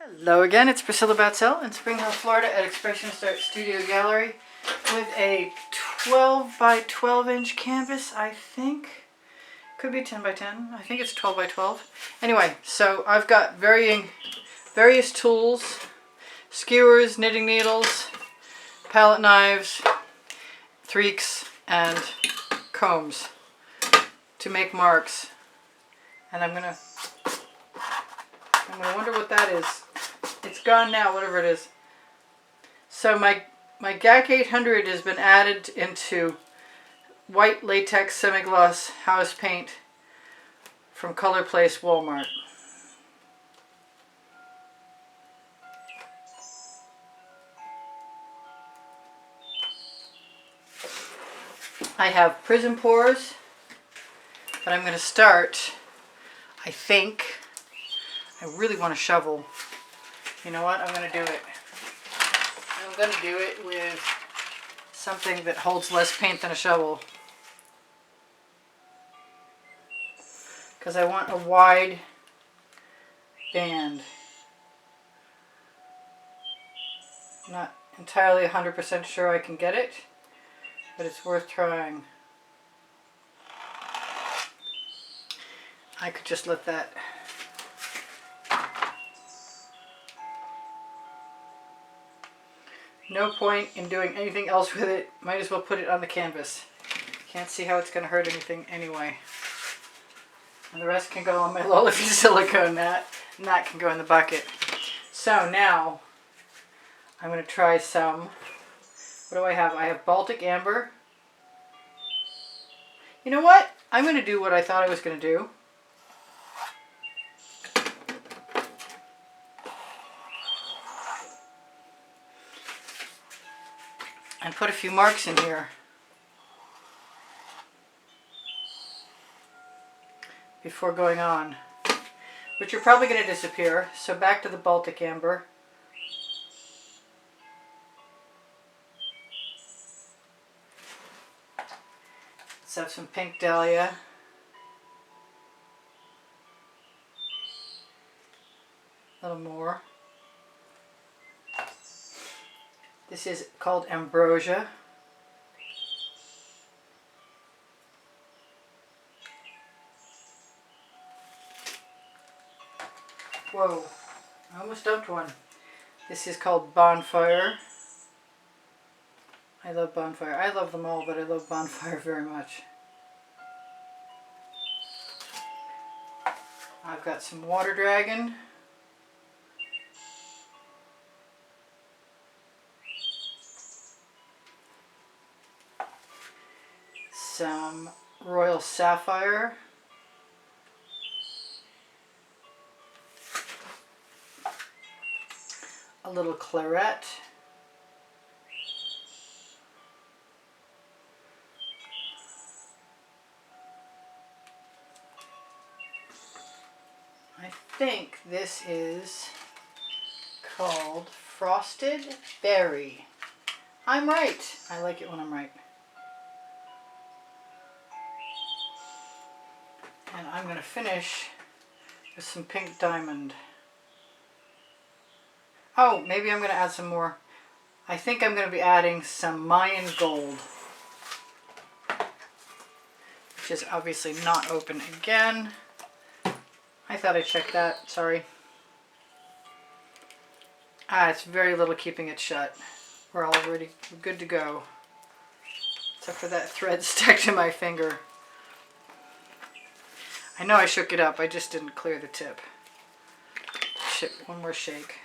Hello again, it's Priscilla Batzell in Spring Hill, Florida at Expressionist Art Studio Gallery with a 12 by 12 inch canvas, I think. Could be 10 by 10. I think it's 12 by 12. Anyway, so I've got various tools, skewers, knitting needles, palette knives, threeks, and combs to make marks. And I'm gonna wonder what that is. It's gone now, whatever it is. So my GAC 800 has been added into white latex semi-gloss house paint from Color Place Walmart. I have Prizm pours, but I'm going to start, I think, I really want to shovel. You know what? I'm going to do it. I'm going to do it with something that holds less paint than a shovel. Because I want a wide band. I'm not entirely 100% sure I can get it, but it's worth trying. I could just let that. No point in doing anything else with it. Might as well put it on the canvas. Can't see how it's going to hurt anything anyway. And the rest can go on my Lolafi silicone mat, and that can go in the bucket. So now, I'm going to try some, what do I have? I have Baltic Amber. You know what? I'm going to do what I thought I was going to do. And put a few marks in here before going on, which are probably going to disappear. So back to the Baltic Amber. Let's have some pink Dahlia. A little more. This is called Ambrosia. Whoa, I almost dumped one. This is called Bonfire. I love Bonfire. I love them all, but I love Bonfire very much. I've got some Water Dragon. Some Royal Sapphire. A little Claret. I think this is called Frosted Berry. I'm right. I like it when I'm right. And I'm going to finish with some pink diamond. Oh, maybe I'm going to add some more. I think I'm going to be adding some Mayan gold, which is obviously not open again. I thought I checked that. Sorry. It's very little keeping it shut. We're already good to go. Except for that thread stuck to my finger. I know I shook it up, I just didn't clear the tip. Shit, one more shake.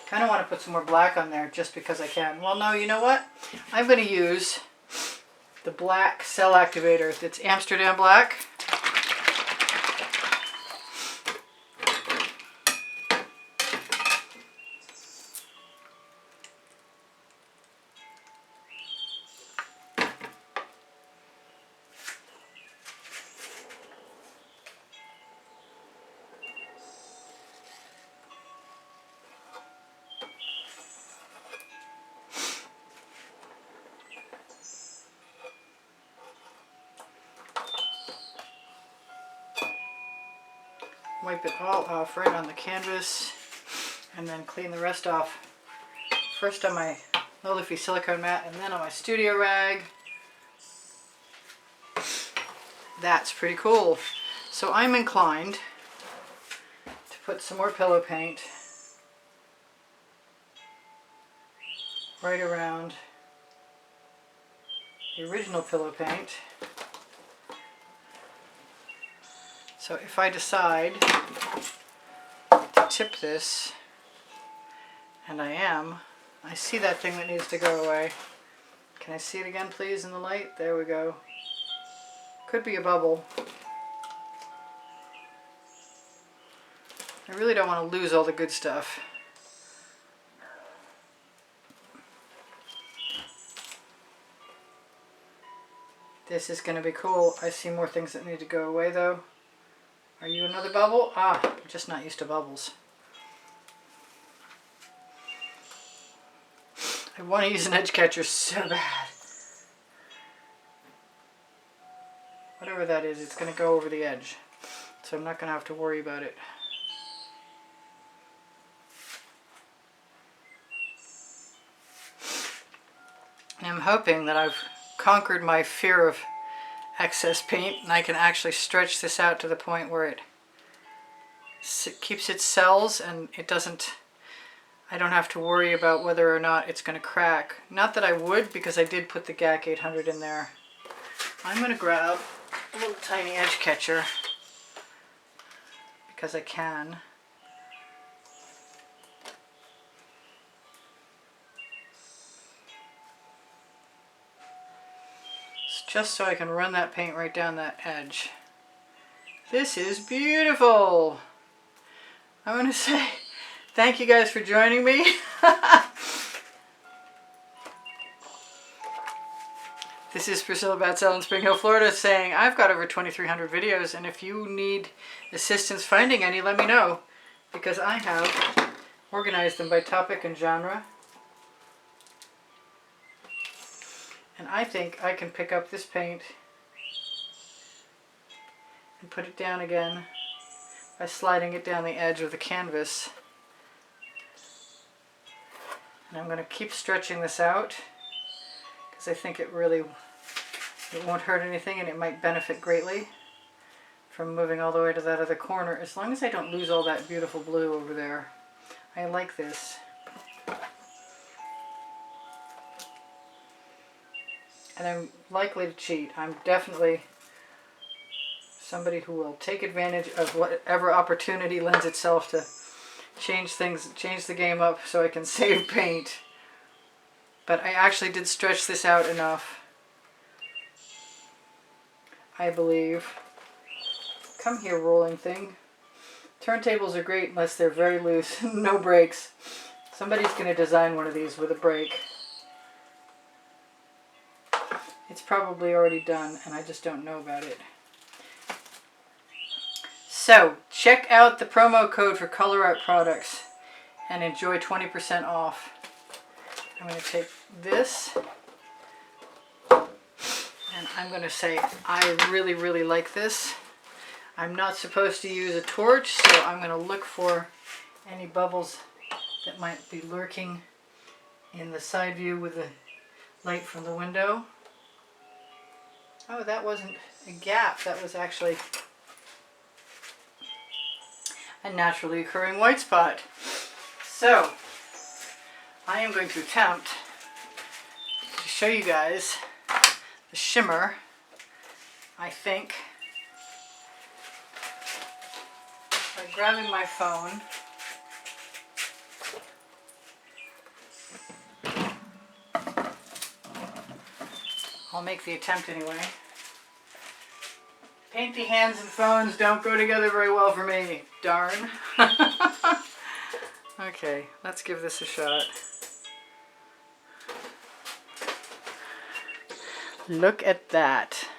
Kind of want to put some more black on there just because I can. Well, no, you know what? I'm going to use the black cell activator. It's Amsterdam black. wipe it all off right on the canvas and then clean the rest off first on my low leafy silicone mat and then on my studio rag. That's pretty cool. So I'm inclined to put some more pillow paint right around the original pillow paint. So if I decide to tip this, and I see that thing that needs to go away. Can I see it again please in the light? There we go. Could be a bubble. I really don't want to lose all the good stuff. This is going to be cool. I see more things that need to go away though. Are you another bubble? Ah, I'm just not used to bubbles. I want to use an edge catcher so bad. Whatever that is, it's going to go over the edge. So I'm not going to have to worry about it. And I'm hoping that I've conquered my fear of excess paint and I can actually stretch this out to the point where it keeps its cells and it doesn't, I don't have to worry about whether or not it's going to crack. Not that I would, because I did put the GAC 800 in there. I'm going to grab a little tiny edge catcher because I can. Just so I can run that paint right down that edge. This is beautiful. I want to say thank you guys for joining me. This is Priscilla Batzell in Spring Hill, Florida saying I've got over 2,300 videos and if you need assistance finding any, let me know because I have organized them by topic and genre. And I think I can pick up this paint and put it down again by sliding it down the edge of the canvas. And I'm going to keep stretching this out because I think it won't hurt anything and it might benefit greatly from moving all the way to that other corner, as long as I don't lose all that beautiful blue over there. I like this. And I'm likely to cheat. I'm definitely somebody who will take advantage of whatever opportunity lends itself to change things, change the game up so I can save paint. But I actually did stretch this out enough, I believe. Come here, rolling thing. Turntables are great unless they're very loose. No brakes. Somebody's going to design one of these with a brake. It's probably already done and I just don't know about it. So check out the promo code for Colour Arte products and enjoy 20% off. I'm going to take this and I'm going to say I really, really like this. I'm not supposed to use a torch, so I'm going to look for any bubbles that might be lurking in the side view with the light from the window. Oh, that wasn't a gap, that was actually a naturally occurring white spot. So, I am going to attempt to show you guys the shimmer, I think, by grabbing my phone. I'll make the attempt anyway. Painty hands and phones don't go together very well for me. Darn. Okay, let's give this a shot. Look at that.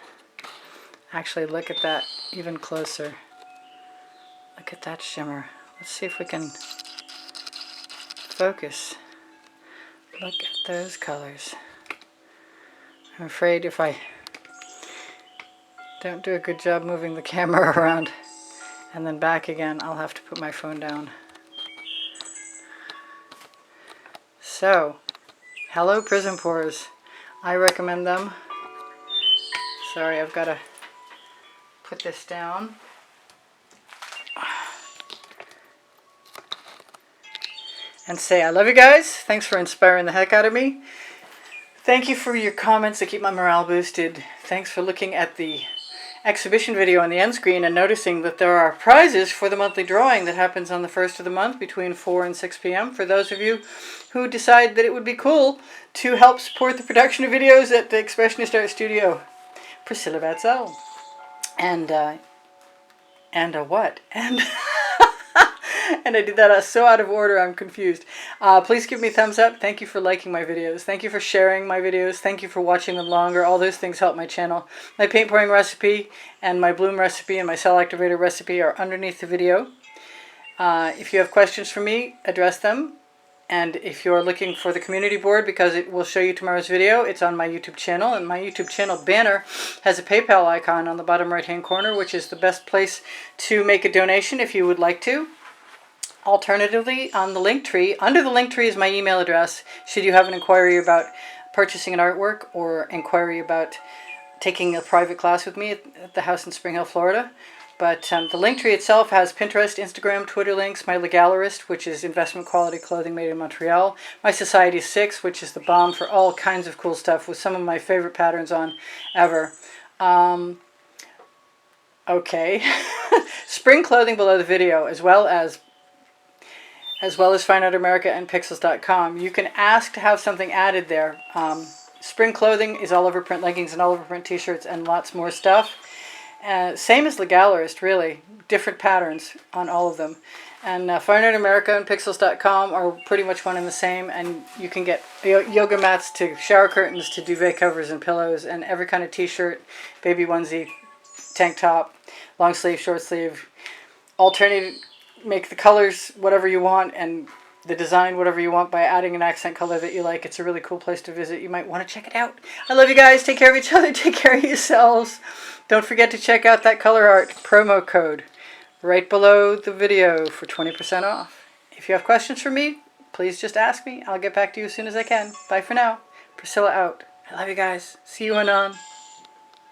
Actually, look at that even closer. Look at that shimmer. Let's see if we can focus. Look at those colors. I'm afraid if I don't do a good job moving the camera around and then back again. I'll have to put my phone down. So, hello Prizm Pores. I recommend them. Sorry, I've got to put this down. And say I love you guys. Thanks for inspiring the heck out of me. Thank you for your comments that keep my morale boosted. Thanks for looking at the exhibition video on the end screen and noticing that there are prizes for the monthly drawing that happens on the 1st of the month between 4 and 6 p.m. For those of you who decide that it would be cool to help support the production of videos at the Expressionist Art Studio. Priscilla Batzell. And what? And I did that so out of order, I'm confused. Please give me a thumbs up. Thank you for liking my videos. Thank you for sharing my videos. Thank you for watching them longer. All those things help my channel. My paint pouring recipe and my bloom recipe and my cell activator recipe are underneath the video. If you have questions for me, address them. And if you're looking for the community board, because it will show you tomorrow's video, it's on my YouTube channel. And my YouTube channel banner has a PayPal icon on the bottom right-hand corner, which is the best place to make a donation if you would like to. Alternatively, on the link tree, under the link tree is my email address, should you have an inquiry about purchasing an artwork or inquiry about taking a private class with me at the house in Spring Hill, Florida. But the link tree itself has Pinterest, Instagram, Twitter links, my Legallerist, which is investment quality clothing made in Montreal, my Society 6, which is the bomb for all kinds of cool stuff with some of my favorite patterns on ever. Okay. Spring clothing below the video, as well as Fine Art America and Pixels.com. You can ask to have something added there. Spring clothing is all over print leggings and all over print t-shirts and lots more stuff. Same as Legallerist, really. Different patterns on all of them. And Fine Art America and Pixels.com are pretty much one and the same. And you can get yoga mats to shower curtains to duvet covers and pillows and every kind of t-shirt, baby onesie, tank top, long sleeve, short sleeve, alternative. Make the colors whatever you want and the design whatever you want by adding an accent color that you like. It's a really cool place to visit. You might want to check it out. I love you guys. Take care of each other. Take care of yourselves. Don't forget to check out that Colour Arte promo code right below the video for 20% off. If you have questions for me, please just ask me. I'll get back to you as soon as I can. Bye for now. Priscilla out. I love you guys. See you anon.